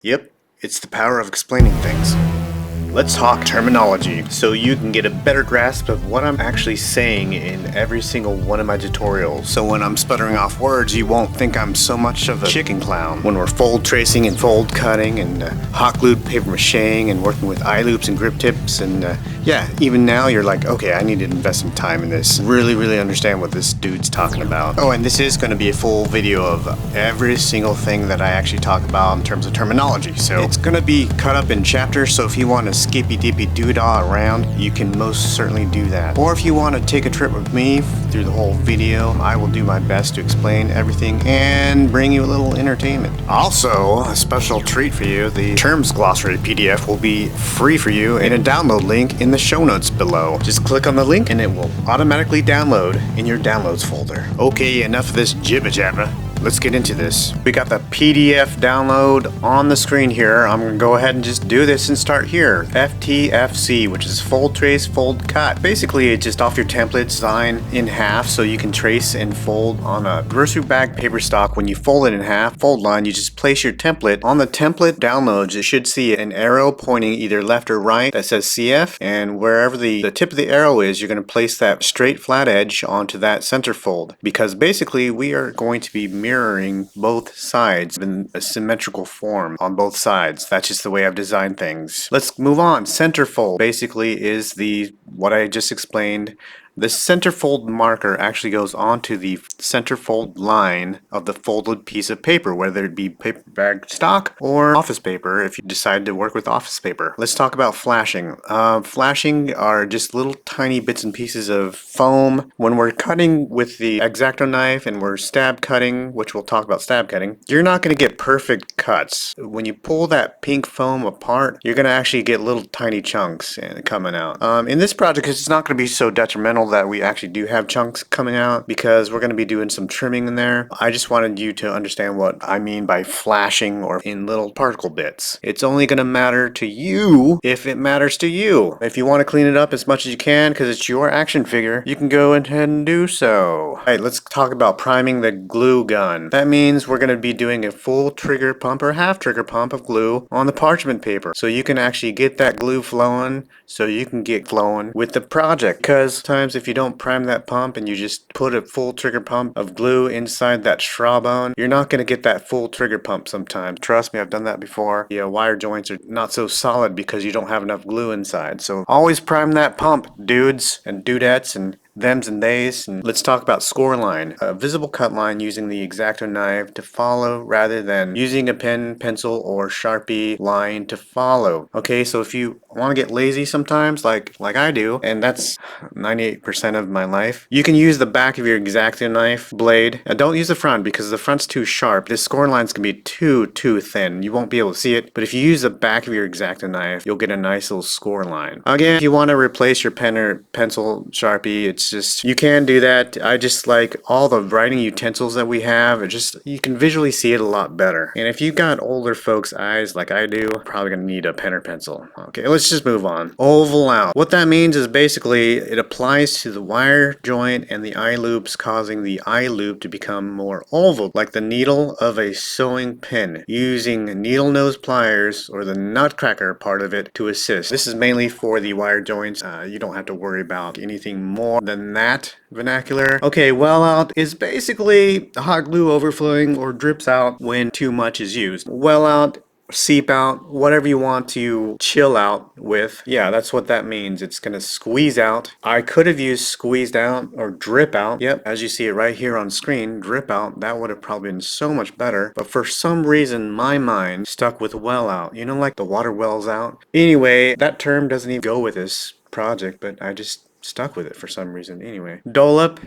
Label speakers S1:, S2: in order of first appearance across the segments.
S1: Yep, it's the power of explaining things. Let's talk terminology so you can get a better grasp of what I'm actually saying in every single one of my tutorials. So when I'm sputtering off words, you won't think I'm so much of a chicken clown. When we're fold tracing and fold cutting and hot glued paper macheting and working with eye loops and grip tips and yeah, even now you're like, okay, I need to invest some time in this. Really understand what this dude's talking about. Oh, and this is going to be a full video of every single thing that I actually talk about in terms of terminology. So it's going to be cut up in chapters, so if you want to skippy dippy doodah around, you can most certainly do that. Or if you want to take a trip with me through the whole video, I will do my best to explain everything and bring you a little entertainment. Also, a special treat for you, the terms glossary PDF will be free for you in a download link in the show notes below. Just click on the link and it will automatically download in your downloads folder. Okay, enough of this jibber jabber. Let's get into this. We got the PDF download on the screen here. I'm gonna go ahead and just do this and start here. FTFC, which is Fold Trace, Fold Cut. Basically, it's just off your template design in half so you can trace and fold on a grocery bag paper stock. When you fold it in half, fold line, you just place your template. On the template downloads, you should see an arrow pointing either left or right that says CF, and wherever the tip of the arrow is, you're gonna place that straight flat edge onto that center fold, because basically we are going to be mirroring both sides in a symmetrical form on both sides. That's just the way I've designed things. Let's move on. Center fold basically is what I just explained. The center fold marker actually goes onto the center fold line of the folded piece of paper, whether it be paper bag stock or office paper if you decide to work with office paper. Let's talk about flashing. Flashing are just little tiny bits and pieces of foam. When we're cutting with the X-Acto knife and we're stab cutting, which we'll talk about stab cutting, you're not going to get perfect cuts. When you pull that pink foam apart, you're going to actually get little tiny chunks coming out. In this project, it's not going to be so detrimental that we actually do have chunks coming out because we're going to be doing some trimming in there. I just wanted you to understand what I mean by flashing or in little particle bits. It's only going to matter to you if it matters to you. If you want to clean it up as much as you can because it's your action figure, you can go ahead and do so. Alright, let's talk about priming the glue gun. That means we're going to be doing a full trigger pump or half trigger pump of glue on the parchment paper so you can actually get that glue flowing, so you can get flowing with the project. Because sometimes if you don't prime that pump and you just put a full trigger pump of glue inside that straw bone, you're not going to get that full trigger pump sometimes. Trust me, I've done that before. Yeah, wire joints are not so solid because you don't have enough glue inside. So always prime that pump, dudes and dudettes and thems and theys. And let's talk about score line. A visible cut line using the X-Acto knife to follow rather than using a pen, pencil, or Sharpie line to follow. Okay, so if you want to get lazy sometimes, like I do, and that's 98% of my life, you can use the back of your X-Acto knife blade. Don't use the front because the front's too sharp. The score lines can be too thin. You won't be able to see it, but if you use the back of your X-Acto knife, you'll get a nice little score line. Again, if you want to replace your pen or pencil, Sharpie, it's just, you can do that. I just like all the writing utensils that we have. It just, you can visually see it a lot better. And if you've got older folks' eyes like I do, probably gonna need a pen or pencil. Okay, let's just move on. Oval out. What that means is basically it applies to the wire joint and the eye loops, causing the eye loop to become more oval, like the needle of a sewing pin, using needle nose pliers or the nutcracker part of it to assist. This is mainly for the wire joints. You don't have to worry about anything more than that vernacular. Okay, well out is basically hot glue overflowing or drips out when too much is used. Well out, seep out, whatever you want to chill out with. Yeah, that's what that means. It's gonna squeeze out. I could have used squeezed out or drip out. Yep, as you see it right here on screen, drip out. That would have probably been so much better. But for some reason, my mind stuck with well out. You know, like the water wells out. Anyway, that term doesn't even go with this project, but I just stuck with it for some reason. Anyway, dollop,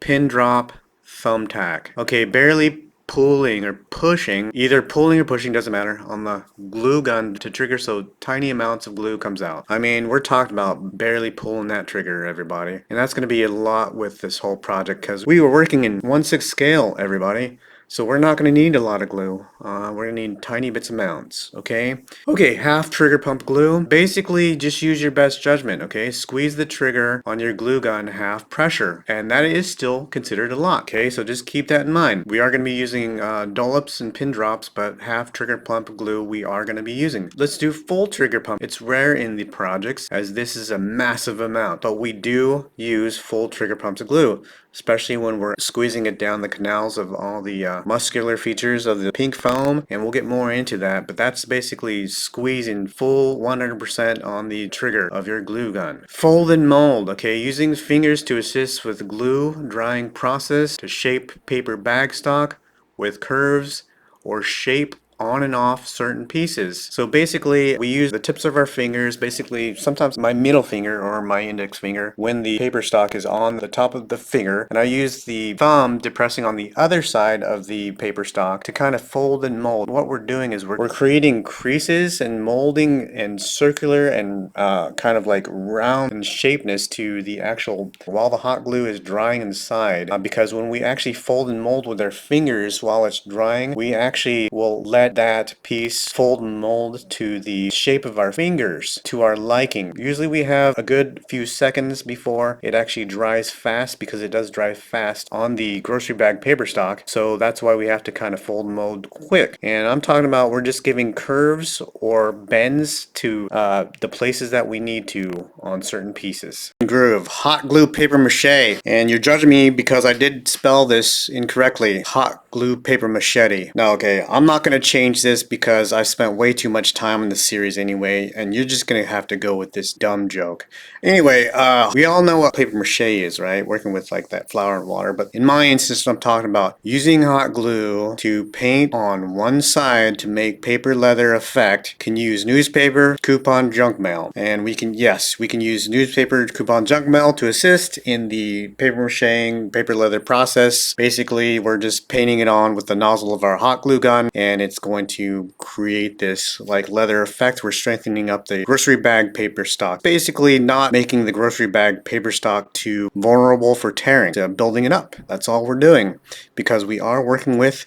S1: pin drop, thumbtack. Okay, barely pulling or pushing, either pulling or pushing, doesn't matter, on the glue gun to trigger so tiny amounts of glue comes out. I mean, we're talking about barely pulling that trigger, everybody. And that's going to be a lot with this whole project because we were working in 1/6 scale, everybody. So we're not going to need a lot of glue. We're going to need tiny bits amounts, okay? Okay, half trigger pump glue. Basically, just use your best judgment, okay? Squeeze the trigger on your glue gun half pressure, and that is still considered a lot, okay? So just keep that in mind. We are going to be using dollops and pin drops, but half trigger pump glue we are going to be using. Let's do full trigger pump. It's rare in the projects as this is a massive amount, but we do use full trigger pumps of glue, especially when we're squeezing it down the canals of all the muscular features of the pink foam, and we'll get more into that, but that's basically squeezing full 100% on the trigger of your glue gun. Fold and mold, okay, using fingers to assist with glue drying process to shape paper bag stock with curves or shape on and off certain pieces. So basically we use the tips of our fingers, basically sometimes my middle finger or my index finger when the paper stock is on the top of the finger, and I use the thumb depressing on the other side of the paper stock to kind of fold and mold. What we're doing is we're creating creases and molding and circular and kind of like round and shapeness to the actual while the hot glue is drying inside, because when we actually fold and mold with our fingers while it's drying, we actually will let that piece fold and mold to the shape of our fingers to our liking. Usually we have a good few seconds before it actually dries fast, because it does dry fast on the grocery bag paper stock, so that's why we have to kind of fold and mold quick. And I'm talking about we're just giving curves or bends to the places that we need to on certain pieces. Groove, hot glue paper mache, and you're judging me because I did spell this incorrectly. Hot glue paper machete. Now okay, I'm not going to change this because I've spent way too much time in the series anyway, and you're just going to have to go with this dumb joke. Anyway, we all know what paper mache is, right? Working with like that flour and water, but in my instance I'm talking about using hot glue to paint on one side to make paper leather effect. Can use newspaper, coupon, junk mail, and we can use newspaper, coupon, junk mail to assist in the paper macheing paper leather process. Basically we're just painting it on with the nozzle of our hot glue gun, and it's going to create this like leather effect. We're strengthening up the grocery bag paper stock, basically not making the grocery bag paper stock too vulnerable for tearing, building it up. That's all we're doing, because we are working with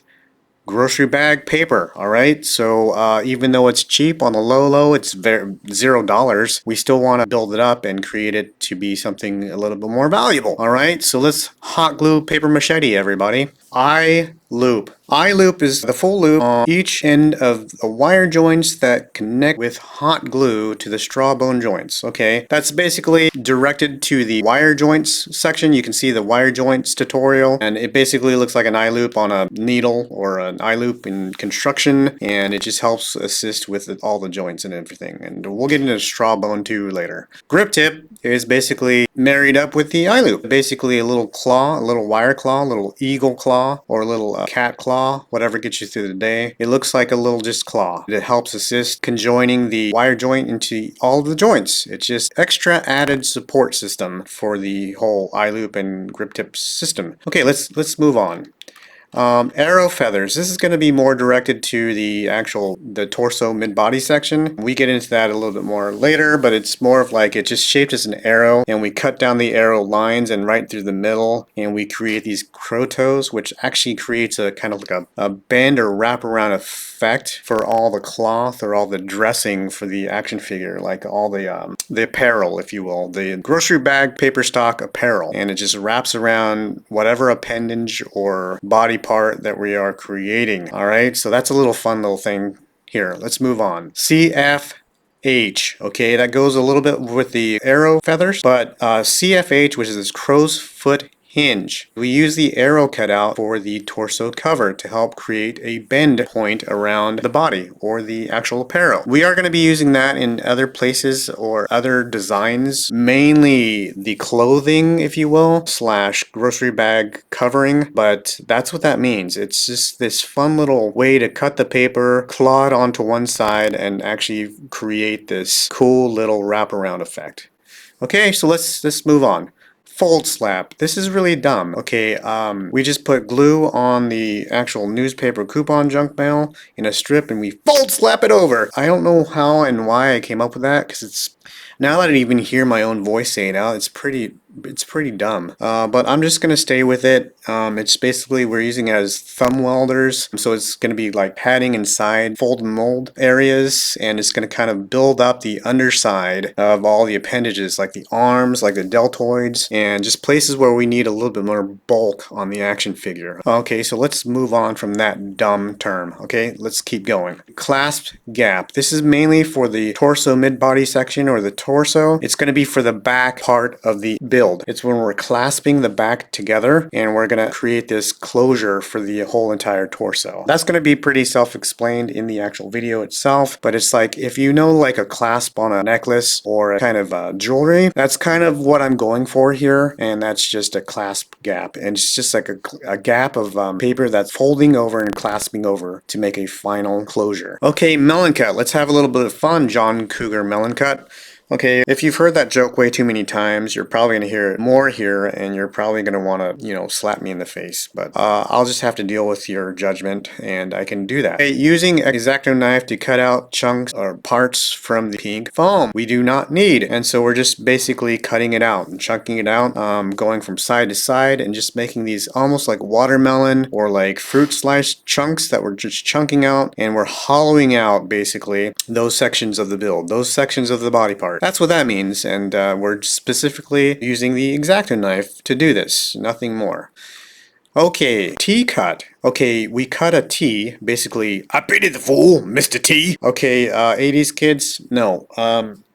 S1: grocery bag paper. All right, so even though it's cheap on the low, it's $0, we still want to build it up and create it to be something a little bit more valuable. All right, so let's hot glue paper machete, everybody. Eye loop. Eye loop is the full loop on each end of the wire joints that connect with hot glue to the straw bone joints. Okay, that's basically directed to the wire joints section. You can see the wire joints tutorial, and it basically looks like an eye loop on a needle or an eye loop in construction, and it just helps assist with all the joints and everything. And we'll get into straw bone too later. Grip tip is basically married up with the eye loop. Basically a little claw, a little wire claw, a little eagle claw, or a little cat claw, whatever gets you through the day. It looks like a little just claw. It helps assist conjoining the wire joint into all of the joints. It's just extra added support system for the whole eye loop and grip tip system. Okay, let's move on. Arrow feathers. This is going to be more directed to the torso mid-body section. We get into that a little bit more later, but it's more of like it just shaped as an arrow, and we cut down the arrow lines and right through the middle, and we create these crow toes, which actually creates a kind of like a bend or wraparound effect for all the cloth or all the dressing for the action figure, like all the apparel, if you will, the grocery bag paper stock apparel, and it just wraps around whatever appendage or body part that we are creating. All right, so that's a little fun little thing here. Let's move on. CFH. Okay, that goes a little bit with the arrow feathers, but CFH, which is this crow's foot hinge. We use the arrow cutout for the torso cover to help create a bend point around the body or the actual apparel. We are going to be using that in other places or other designs, mainly the clothing, if you will, slash grocery bag covering, but that's what that means. It's just this fun little way to cut the paper, claw it onto one side, and actually create this cool little wraparound effect. Okay, so let's move on. Fold slap. This is really dumb. Okay, we just put glue on the actual newspaper coupon junk mail in a strip and we fold slap it over. I don't know how and why I came up with that, because it's, now that I even hear my own voice say it out, it's pretty it's pretty dumb. But I'm just gonna stay with it. It's basically, we're using it as thumb welders, so it's gonna be like padding inside fold and mold areas, and it's gonna kind of build up the underside of all the appendages, like the arms, like the deltoids, and just places where we need a little bit more bulk on the action figure. Okay, so let's move on from that dumb term. Okay, let's keep going. Clasp gap. This is mainly for the torso mid-body section, or the torso. It's going to be for the back part of the build. It's when we're clasping the back together and we're going to create this closure for the whole entire torso. That's going to be pretty self-explained in the actual video itself, but it's like, if you know, like a clasp on a necklace or a kind of jewelry, that's kind of what I'm going for here, and that's just a clasp gap. And it's just like a gap of paper that's folding over and clasping over to make a final closure. Okay, melon cut. Let's have a little bit of fun, John Cougar Melon Cut. Okay, if you've heard that joke way too many times, you're probably going to hear it more here, and you're probably going to want to, you know, slap me in the face. But I'll just have to deal with your judgment, and I can do that. Okay, using an X-Acto knife to cut out chunks or parts from the pink foam we do not need. And so we're just basically cutting it out and chunking it out, going from side to side, and just making these almost like watermelon or like fruit slice chunks that we're just chunking out, and we're hollowing out basically those sections of the build, those sections of the body part. That's what that means, and we're specifically using the X-Acto knife to do this, nothing more. Okay, T cut. Okay, we cut a T, basically, I pity the fool, Mr. T. Okay, 80s kids, no.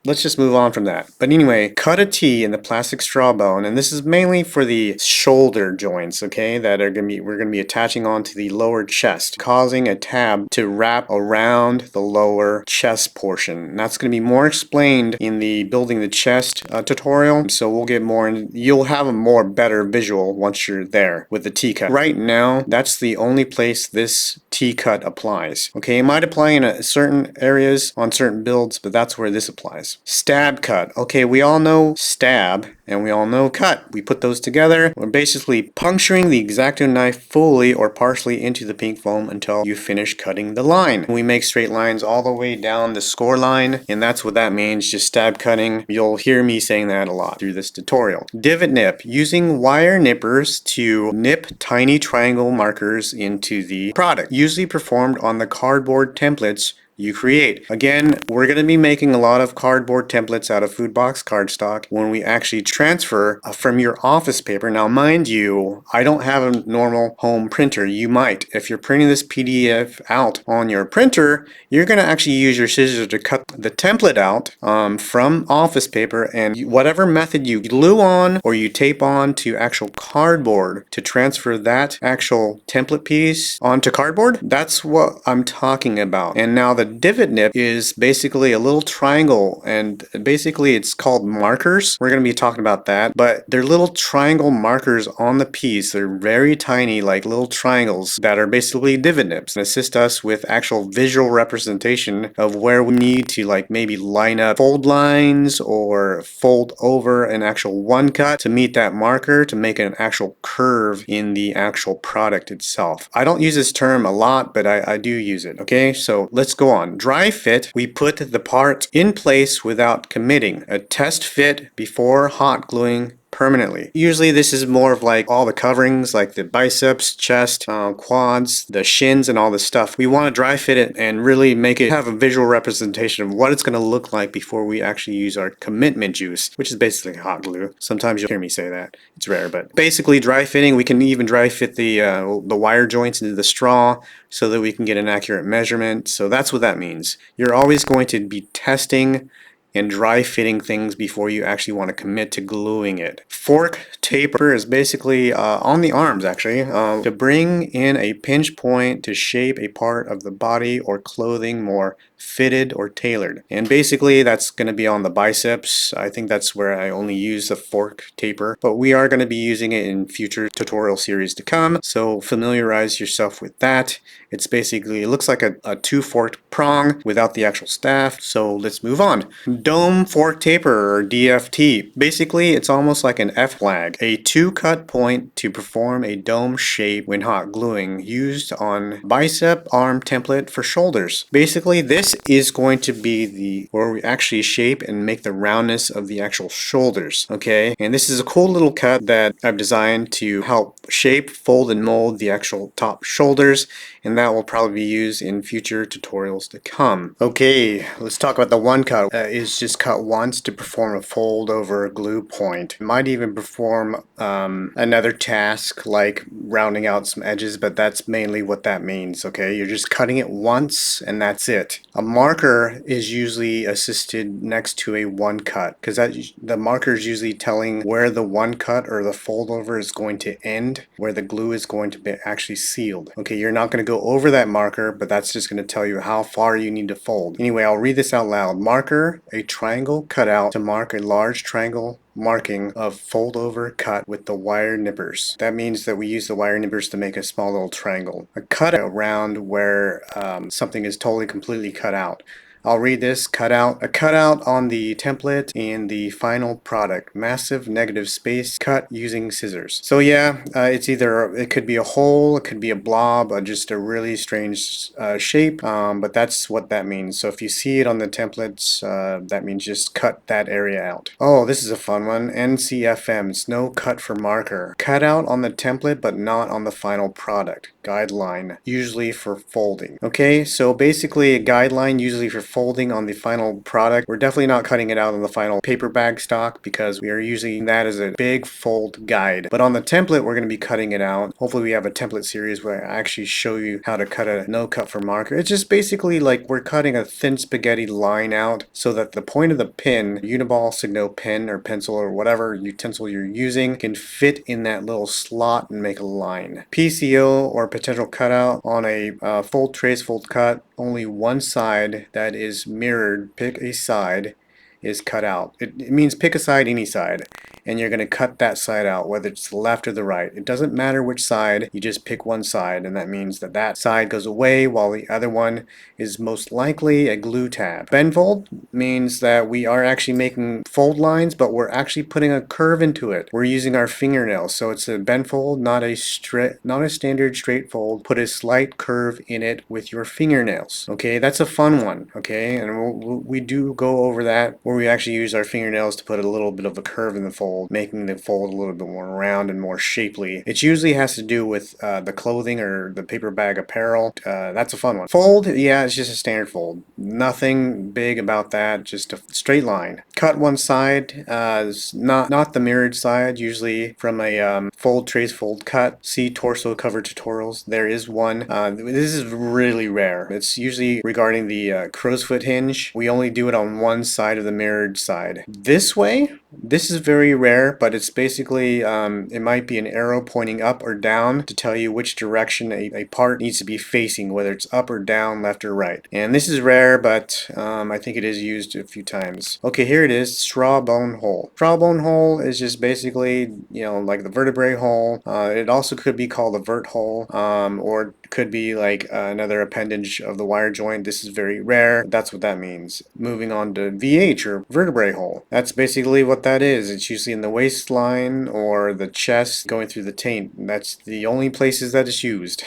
S1: Let's just move on from that. But anyway, cut a T in the plastic straw bone, and this is mainly for the shoulder joints, okay, that are we're gonna be attaching onto the lower chest, causing a tab to wrap around the lower chest portion. And that's gonna be more explained in the building the chest tutorial, so we'll get more, and you'll have a more better visual once you're there with the T cut. Right now, that's the only place this T cut applies. Okay, it might apply in certain areas on certain builds, but that's where this applies. Stab cut. Okay, we all know stab and we all know cut. We put those together. We're basically puncturing the X-Acto knife fully or partially into the pink foam until you finish cutting the line. We make straight lines all the way down the score line, and that's what that means, just stab cutting. You'll hear me saying that a lot through this tutorial. Divot nip. Using wire nippers to nip tiny triangle markers into the product, usually performed on the cardboard templates you create. Again, we're going to be making a lot of cardboard templates out of food box cardstock when we actually transfer from your office paper. Now, mind you, I don't have a normal home printer. You might. If you're printing this PDF out on your printer, you're going to actually use your scissors to cut the template out from office paper, and whatever method you glue on or you tape on to actual cardboard to transfer that actual template piece onto cardboard, that's what I'm talking about. And now the divot nip is basically a little triangle, and basically it's called markers. We're going to be talking about that, but they're little triangle markers on the piece. They're very tiny, like little triangles that are basically divot nips, and assist us with actual visual representation of where we need to, like, maybe line up fold lines or fold over an actual one cut to meet that marker to make an actual curve in the actual product itself. I don't use this term a lot, but I do use it. Okay, so let's go on. Dry fit, we put the part in place without committing. A test fit before hot gluing permanently. Usually this is more of like all the coverings, like the biceps, chest, quads, the shins, and all this stuff. We want to dry fit it and really make it have a visual representation of what it's going to look like before we actually use our commitment juice, which is basically hot glue. Sometimes you'll hear me say that. It's rare, but basically dry fitting, we can even dry fit the wire joints into the straw so that we can get an accurate measurement. So that's what that means. You're always going to be testing and dry fitting things before you actually want to commit to gluing it. Fork taper is basically on the arms, actually, to bring in a pinch point to shape a part of the body or clothing more fitted or tailored. And basically that's going to be on the biceps. I think that's where I only use the fork taper, but we are going to be using it in future tutorial series to come, so familiarize yourself with that. It's basically, it looks like a two-forked prong without the actual staff. So let's move on. Dome Fork Taper, or DFT. Basically, it's almost like an F flag, a two-cut point to perform a dome shape when hot gluing, used on bicep arm template for shoulders. Basically, this this is going to be where we actually shape and make the roundness of the actual shoulders, okay? And this is a cool little cut that I've designed to help shape, fold, and mold the actual top shoulders, and that will probably be used in future tutorials to come. Okay, let's talk about the one cut. Is just cut once to perform a fold over a glue point. It might even perform another task like rounding out some edges, but that's mainly what that means, okay? You're just cutting it once and that's it. A marker is usually assisted next to a one cut because the marker is usually telling where the one cut or the fold over is going to end, where the glue is going to be actually sealed. Okay, you're not going to go over that marker, but that's just going to tell you how far you need to fold. Anyway, I'll read this out loud. Marker, a triangle cut out to mark a large triangle marking of fold over cut with the wire nippers. That means that we use the wire nippers to make a small little triangle. A cut around where something is totally completely cut out. I'll read this. A cutout on the template in the final product. Massive negative space cut using scissors. So yeah, it could be a hole, it could be a blob, just a really strange shape, but that's what that means. So if you see it on the templates, that means just cut that area out. Oh, this is a fun one. NCFM, Snow Cut for Marker. Cut out on the template but not on the final product. Guideline, usually for folding. Okay, so basically a guideline usually for folding on the final product. We're definitely not cutting it out on the final paper bag stock because we are using that as a big fold guide. But on the template, we're going to be cutting it out. Hopefully we have a template series where I actually show you how to cut a no cut for marker. It's just basically like we're cutting a thin spaghetti line out so that the point of the pin, uniball, signo pen or pencil or whatever utensil you're using, can fit in that little slot and make a line. PCO or potential cutout on a fold trace fold cut, only one side that is mirrored, pick a side, is cut out. It means pick a side, any side, and you're going to cut that side out, whether it's the left or the right. It doesn't matter which side, you just pick one side, and that means that that side goes away while the other one is most likely a glue tab. Bend fold means that we are actually making fold lines, but we're actually putting a curve into it. We're using our fingernails, so it's a bend fold, not a standard straight fold. Put a slight curve in it with your fingernails. Okay, that's a fun one. Okay, and we do go over that where we actually use our fingernails to put a little bit of a curve in the fold, making the fold a little bit more round and more shapely. It usually has to do with the clothing or the paper bag apparel. That's a fun one. Fold, yeah, it's just a standard fold. Nothing big about that, just a straight line. Cut one side, not the mirrored side, usually from a fold trace fold cut. See torso cover tutorials. There is one. This is really rare. It's usually regarding the crow's foot hinge. We only do it on one side of the mirrored side. This way, this is very rare, but it's basically, it might be an arrow pointing up or down to tell you which direction a part needs to be facing, whether it's up or down, left or right. And this is rare, but I think it is used a few times. Okay, here it is, straw bone hole. Straw bone hole is just basically, like the vertebrae hole. It also could be called a vert hole, or could be like another appendage of the wire joint. This is very rare. That's what that means. Moving on to VH or vertebrae hole. That's basically what that is. It's usually in the waistline or the chest going through the taint. That's the only places that it's used.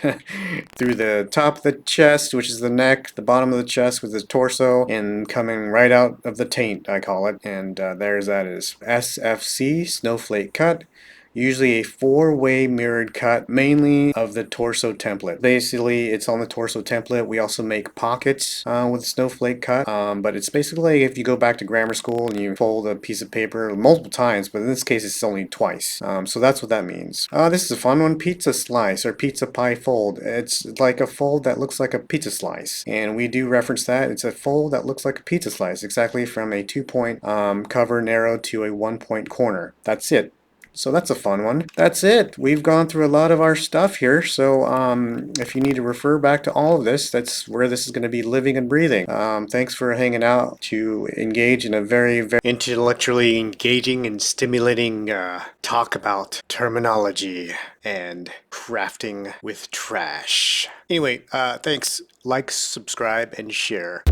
S1: Through the top of the chest, which is the neck, the bottom of the chest with the torso, and coming right out of the taint, I call it. And there's that is SFC Snow Flake Cut. Usually a four-way mirrored cut, mainly of the torso template. Basically, it's on the torso template. We also make pockets with snowflake cut, but it's basically if you go back to grammar school and you fold a piece of paper multiple times, but in this case it's only twice. So that's what that means. This is a fun one, pizza slice or pizza pie fold. It's like a fold that looks like a pizza slice, and we do reference that. It's a fold that looks like a pizza slice, exactly from a 2-point cover narrow to a 1-point corner. That's it. So that's a fun one. That's it. We've gone through a lot of our stuff here. So if you need to refer back to all of this, that's where this is going to be living and breathing. Thanks for hanging out to engage in a very, very intellectually engaging and stimulating talk about terminology and crafting with trash. Anyway, thanks. Like, subscribe, and share.